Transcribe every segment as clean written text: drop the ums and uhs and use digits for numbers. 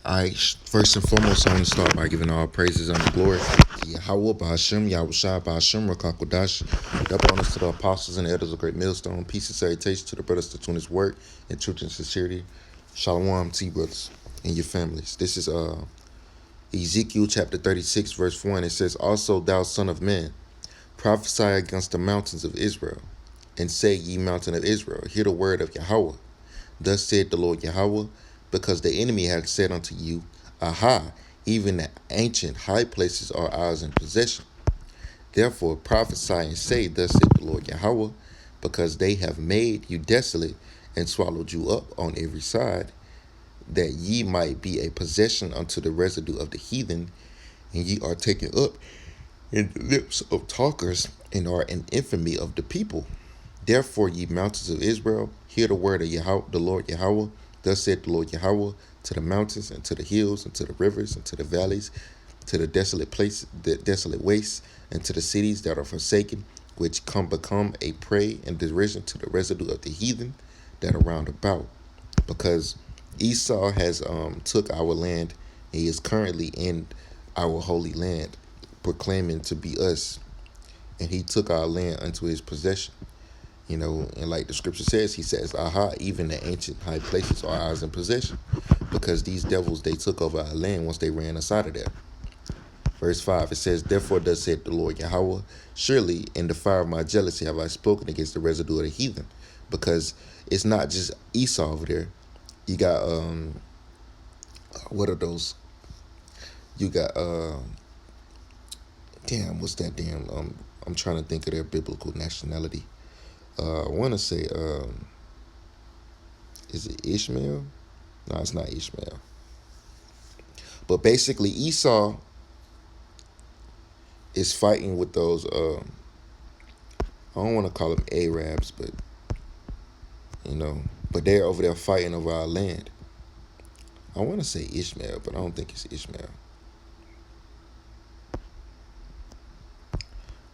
First and foremost, I want to start by giving all praises and glory to Yahweh, Bahashim, Yahushua, Bahashim, Rakakodash. Double honors to the apostles and the elders of Great Millstone. Peace and salutation to the brothers that tune his work in truth and sincerity. Shalom to you, brothers and your families. This is Ezekiel chapter 36, verse 1. It says, "Also, thou son of man, prophesy against the mountains of Israel, and say, ye mountain of Israel, hear the word of Yahweh. Thus said the Lord Yahweh, because the enemy had said unto you, Aha, even the ancient high places are ours in possession. Therefore prophesy and say, Thus said the Lord Yahweh, because they have made you desolate and swallowed you up on every side, that ye might be a possession unto the residue of the heathen, and ye are taken up in the lips of talkers, and are an infamy of the people. Therefore, ye mountains of Israel, hear the word of Yahweh, the Lord Yahweh. Thus said the Lord Yahweh, to the mountains, and to the hills, and to the rivers, and to the valleys, to the desolate places, the desolate wastes, and to the cities that are forsaken, which become a prey and derision to the residue of the heathen that are round about. Because Esau has took our land, and he is currently in our holy land, proclaiming to be us, and he took our land unto his possession. And like the scripture says, he says, Aha, even the ancient high places are ours in possession. Because these devils, they took over our land once they ran us out of there. Verse 5, it says, Therefore thus said the Lord Yahweh, surely in the fire of my jealousy have I spoken against the residue of the heathen. Because it's not just Esau over there. You got, what are those? You got, what's that damn, I'm trying to think of their biblical nationality. I want to say, is it Ishmael? No, it's not Ishmael. But basically, Esau is fighting with those, I don't want to call them Arabs, but they're over there fighting over our land. I want to say Ishmael, but I don't think it's Ishmael.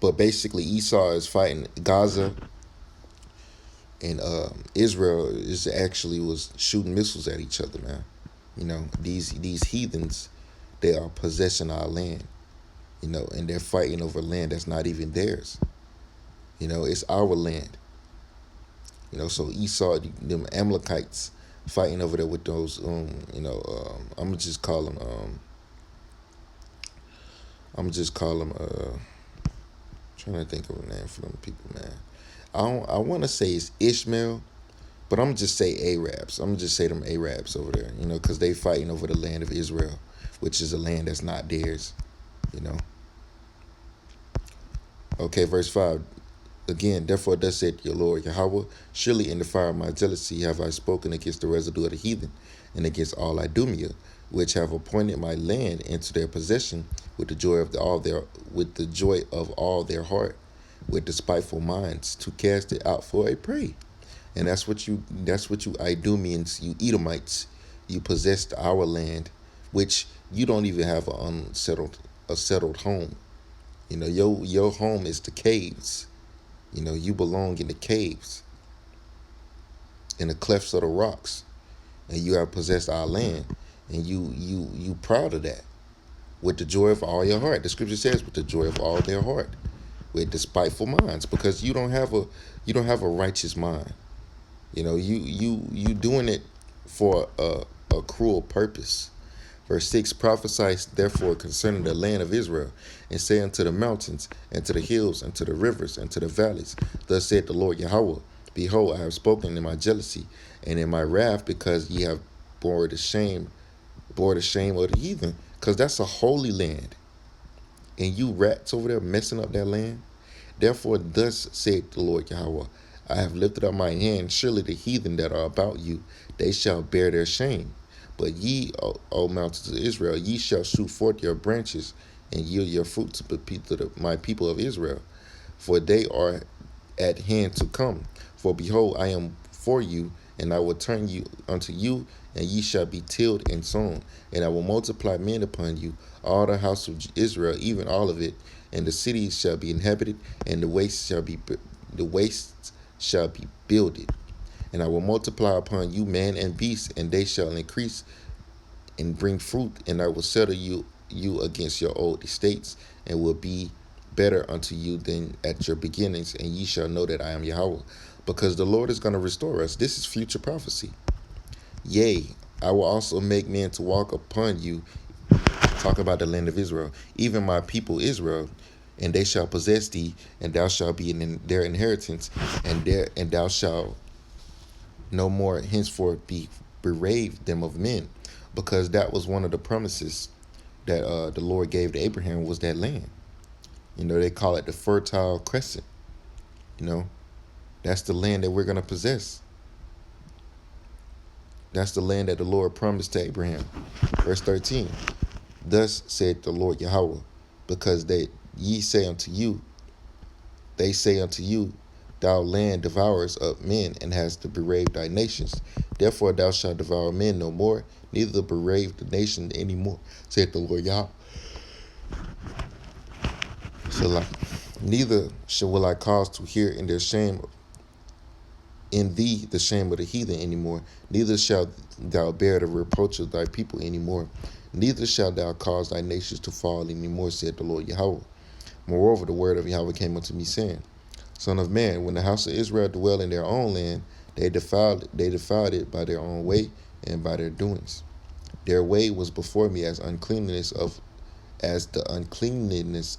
But basically, Esau is fighting Gaza, and Israel was shooting missiles at each other, man. These heathens, they are possessing our land, and they're fighting over land that's not even theirs. It's our land. So Esau, them Amalekites, fighting over there with those, I'm gonna just call them, trying to think of a name for them people, man. I want to say it's Ishmael, but I'm gonna just say Arabs. I'm gonna just say them Arabs over there, because they fighting over the land of Israel, which is a land that's not theirs, Okay, verse 5. Again, therefore thus said your Lord Yahweh, surely in the fire of my jealousy have I spoken against the residue of the heathen, and against all Idumea, which have appointed my land into their possession with the joy of all their heart, with despiteful minds, to cast it out for a prey. And that's what you Idumeans, you Edomites, you possessed our land, which you don't even have a settled home. Your home is the caves. You belong in the caves, in the clefts of the rocks, and you have possessed our land, and you proud of that, with the joy of all your heart. The scripture says, with the joy of all their heart, with despiteful minds, because you don't have a righteous mind. You doing it for a cruel purpose. Verse 6, prophesy therefore concerning the land of Israel, and say unto the mountains, and to the hills, and to the rivers, and to the valleys, Thus said the Lord Yahweh, Behold, I have spoken in my jealousy, and in my wrath, because ye have bore the shame of the heathen, because that's a holy land, and you rats over there messing up that land. Therefore thus said the Lord Yahweh, I have lifted up my hand, surely the heathen that are about you, they shall bear their shame. But ye, O mountains of Israel, ye shall shoot forth your branches, and yield your fruit to my people of Israel, for they are at hand to come. For behold, I am for you, and I will turn you unto you, and ye shall be tilled and sown, and I will multiply men upon you, all the house of Israel, even all of it, and the cities shall be inhabited, and the wastes shall be builded. And I will multiply upon you man and beast, and they shall increase and bring fruit, and I will settle you against your old estates, and will be better unto you than at your beginnings, and ye shall know that I am Yahweh. Because the Lord is going to restore us. This is future prophecy. Yea, I will also make men to walk upon you. Talk about the land of Israel, even my people Israel, and they shall possess thee, and thou shalt be in their inheritance, and thou shalt no more henceforth be bereaved them of men, because that was one of the promises that the Lord gave to Abraham, was that land. They call it the Fertile Crescent. You know, that's the land that we're going to possess. That's the land that the Lord promised to Abraham. Verse 13. Thus said the Lord Yahweh, because ye say unto you, they say unto you, thou land devourest up men, and hast to berave thy nations. Therefore thou shalt devour men no more, neither berave the nation any more, said the Lord Yahweh. So neither will I cause to hear in their shame in thee the shame of the heathen anymore, neither shalt thou bear the reproach of thy people anymore, neither shalt thou cause thy nations to fall anymore, said the Lord Yahweh. Moreover, the word of Yahweh came unto me, saying, Son of man, when the house of Israel dwell in their own land, they defiled it by their own way and by their doings. Their way was before me as the uncleanness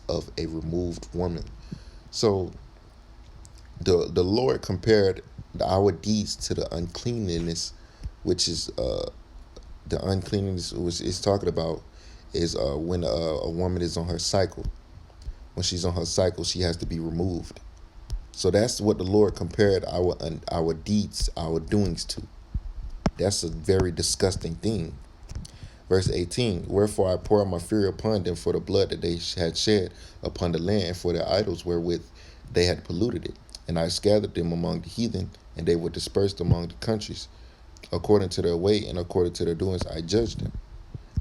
of a removed woman. So the Lord compared our deeds to the uncleanness, which is the uncleanness which is talking about is when a woman is on her cycle. When she's on her cycle, she has to be removed. So that's what the Lord compared our deeds, our doings to. That's a very disgusting thing. Verse 18, wherefore I pour out my fury upon them for the blood that they had shed upon the land, and for their idols wherewith they had polluted it. And I scattered them among the heathen, and they were dispersed among the countries. According to their way and according to their doings I judged them.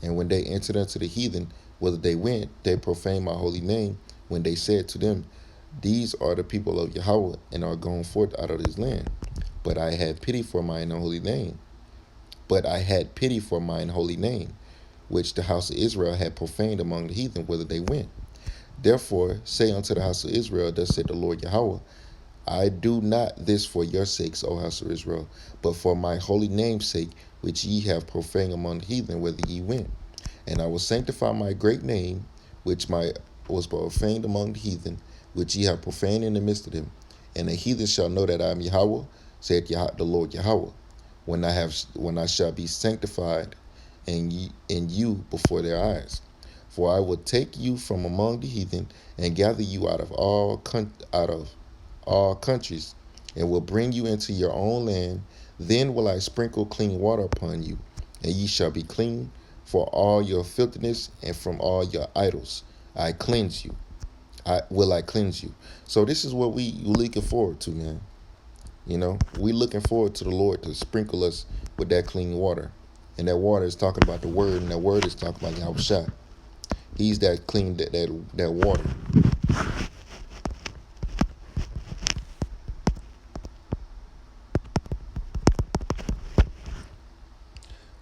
And when they entered unto the heathen, whither they went, they profaned my holy name, when they said to them, These are the people of Yahweh, and are gone forth out of this land. But I had pity for mine holy name. Which the house of Israel had profaned among the heathen, whither they went. Therefore say unto the house of Israel, thus said the Lord Yahweh, I do not this for your sakes, O house of Israel, but for my holy name's sake, which ye have profaned among the heathen, whither ye went. And I will sanctify my great name, which was profaned among the heathen, which ye have profaned in the midst of them. And the heathen shall know that I am Yahweh, saith the Lord Yahweh, when I shall be sanctified in you before their eyes. For I will take you from among the heathen, and gather you out of all countries, and will bring you into your own land. Then will I sprinkle clean water upon you, and ye shall be clean for all your filthiness, and from all your idols I cleanse you. I cleanse you. So this is what we looking forward to, man. We looking forward to the Lord to sprinkle us with that clean water. And that water is talking about the word, and that word is talking about Yahushua. He's that clean, that water.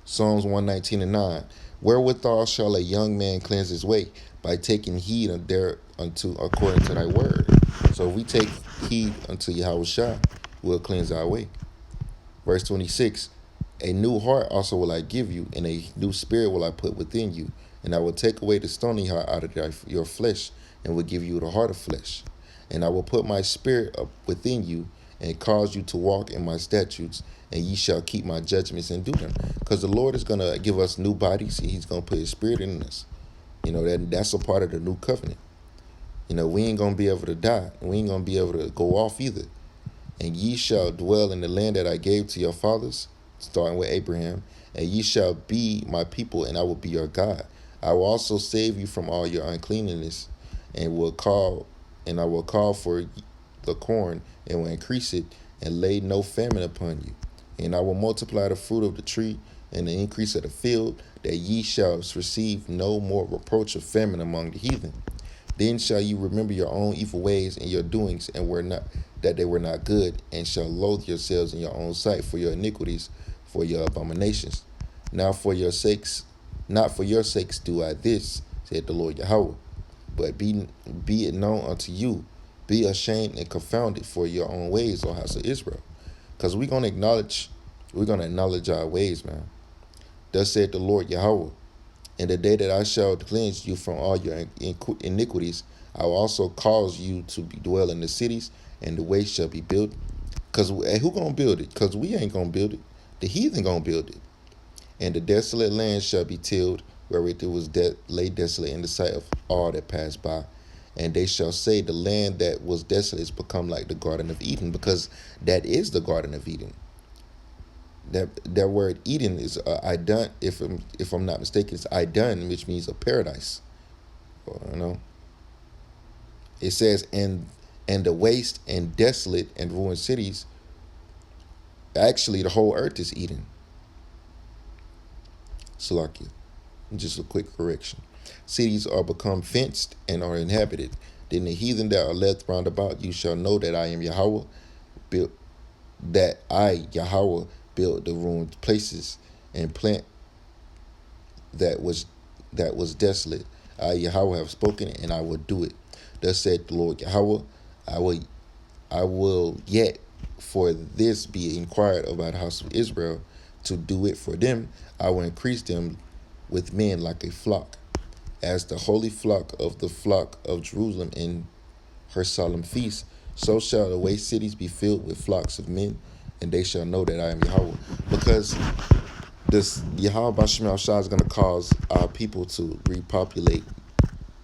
Psalms 119:9. Wherewithal shall a young man cleanse his way? By taking heed thereunto according to thy word. So if we take heed unto Yahushua, we'll cleanse our way. Verse 26. A new heart also will I give you, and a new spirit will I put within you. And I will take away the stony heart out of your flesh, and will give you the heart of flesh. And I will put my spirit up within you, and cause you to walk in my statutes, and ye shall keep my judgments and do them. Because the Lord is going to give us new bodies. He's going to put his spirit in us. That's a part of the new covenant. We ain't going to be able to die. We ain't going to be able to go off either. And ye shall dwell in the land that I gave to your fathers, starting with Abraham, and ye shall be my people, and I will be your God. I will also save you from all your uncleanness, and I will call for the corn, and will increase it, and lay no famine upon you. And I will multiply the fruit of the tree, and the increase of the field, that ye shall receive no more reproach of famine among the heathen. Then shall you remember your own evil ways and your doings, and that they were not good, and shall loathe yourselves in your own sight for your iniquities, for your abominations. Now for your sakes Not for your sakes do I this, said the Lord Yahweh, but be it known unto you, be ashamed and confounded for your own ways, O house of Israel. Because we're gonna acknowledge our ways, man. Thus said the Lord Yahweh, in the day that I shall cleanse you from all your iniquities, I will also cause you to dwell in the cities, and the way shall be built. Because who gonna build it? Because we ain't gonna build it. The heathen gonna build it. And the desolate land shall be tilled, wherewith it was laid desolate in the sight of all that pass by. And they shall say, the land that was desolate is become like the Garden of Eden, because that is the Garden of Eden. That word Eden is Idun. If I'm not mistaken, it's Idun, which means a paradise. You know, it says, and the waste and desolate and ruined cities. Actually, the whole earth is Eden. Salakia. Just a quick correction. Cities are become fenced and are inhabited. Then the heathen that are left round about you shall know that I am Yahweh, built that I, Yahweh, build the ruined places and plant that was desolate. I, Yahweh, have spoken, and I will do it. Thus said the Lord Yahweh, I will yet for this be inquired about the house of Israel, to do it for them. I will increase them with men like a flock, as the holy flock of Jerusalem in her solemn feast. So shall the waste cities be filled with flocks of men, and they shall know that I am Yahweh. Because this Yahweh Bashim Shah is going to cause our people to repopulate,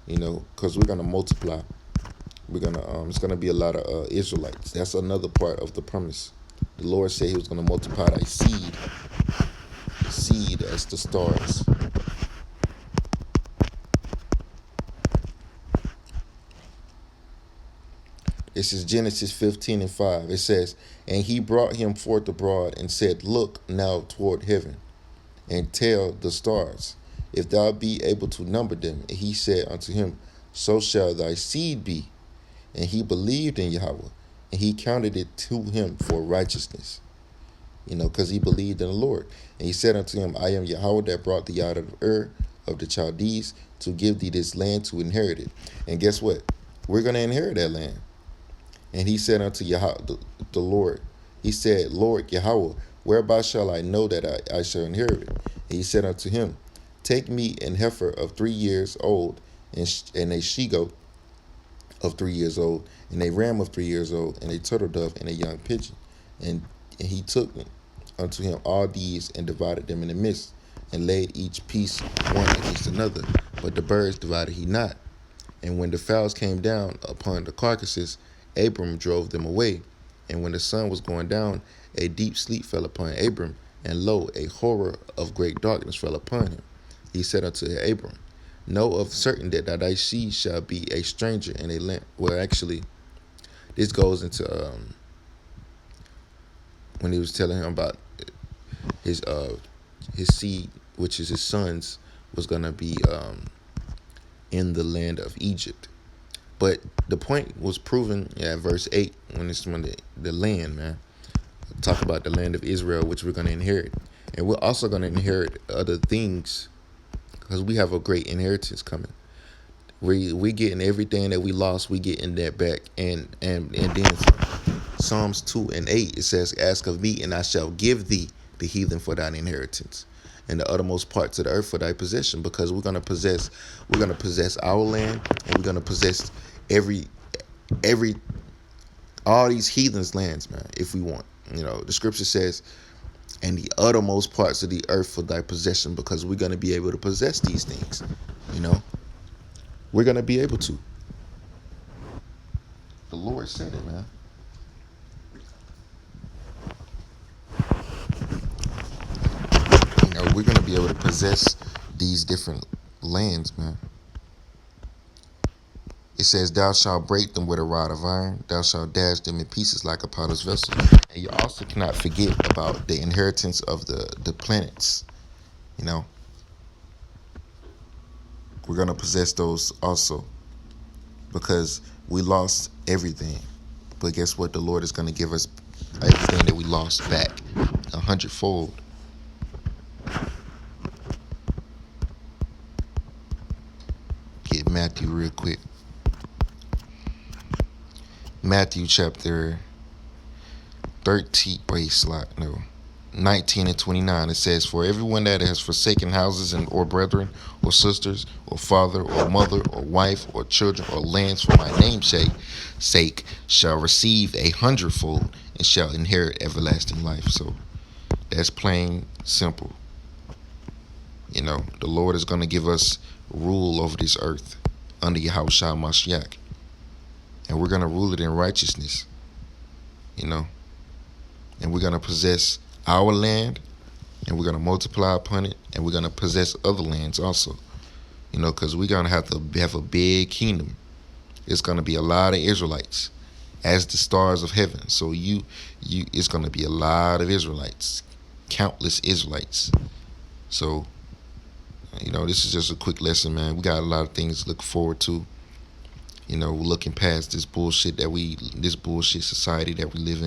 because we're going to multiply. We're going to, it's going to be a lot of Israelites. That's another part of the promise. The Lord said he was going to multiply thy seed as the stars. This is Genesis 15:5. It says, and he brought him forth abroad and said, look now toward heaven and tell the stars, if thou be able to number them. And he said unto him, so shall thy seed be. And he believed in Yahweh, and he counted it to him for righteousness. Because he believed in the Lord. And he said unto him, I am Yahweh that brought thee out of Ur of the Chaldees to give thee this land to inherit it. And guess what? We're going to inherit that land. And he said unto Yahweh, the Lord, he said, Lord Yahweh, whereby shall I know that I shall inherit it? And he said unto him, take me an heifer of 3 years old, and a she-goat of 3 years old, and a ram of 3 years old, and a turtle dove, and a young pigeon. And he took unto him all these, and divided them in the midst, and laid each piece one against another. But the birds divided he not. And when the fowls came down upon the carcasses, Abram drove them away. And when the sun was going down, a deep sleep fell upon Abram, and lo, a horror of great darkness fell upon him. He said unto Abram, know of certain that thy seed shall be a stranger in a land. Well, actually, this goes into when he was telling him about his seed, which is his sons, was gonna be in the land of Egypt. But the point was proven at verse 8 when it's when the land, man. Talk about the land of Israel, which we're going to inherit. And we're also going to inherit other things, because we have a great inheritance coming. We getting everything that we lost, we getting that back. And then Psalms 2:8, it says, ask of me, and I shall give thee the heathen for thine inheritance, and the uttermost parts of the earth for thy possession. Because we're gonna possess our land, and we're gonna possess every all these heathens' lands, man, if we want. The scripture says, and the uttermost parts of the earth for thy possession, because we're gonna be able to possess these things. We're gonna be able to. The Lord said it, man. We're going to be able to possess these different lands, man. It says, thou shalt break them with a rod of iron. Thou shalt dash them in pieces like a potter's vessel. And you also cannot forget about the inheritance of the planets. We're going to possess those also, because we lost everything. But guess what? The Lord is going to give us everything that we lost back 100-fold. you real quick. Matthew chapter 13, wait, slide, no. 19 and 29, it says, "For everyone that has forsaken houses and or brethren or sisters or father or mother or wife or children or lands for my name's sake shall receive 100-fold and shall inherit everlasting life." So that's plain simple. The Lord is going to give us rule over this earth under Yahushua Mashiach. And we're going to rule it in righteousness. And we're going to possess our land, and we're going to multiply upon it, and we're going to possess other lands also. Because we're going to have a big kingdom. It's going to be a lot of Israelites as the stars of heaven. So it's going to be a lot of Israelites, countless Israelites. So, this is just a quick lesson, man. We got a lot of things to look forward to. Looking past this bullshit society that we live in.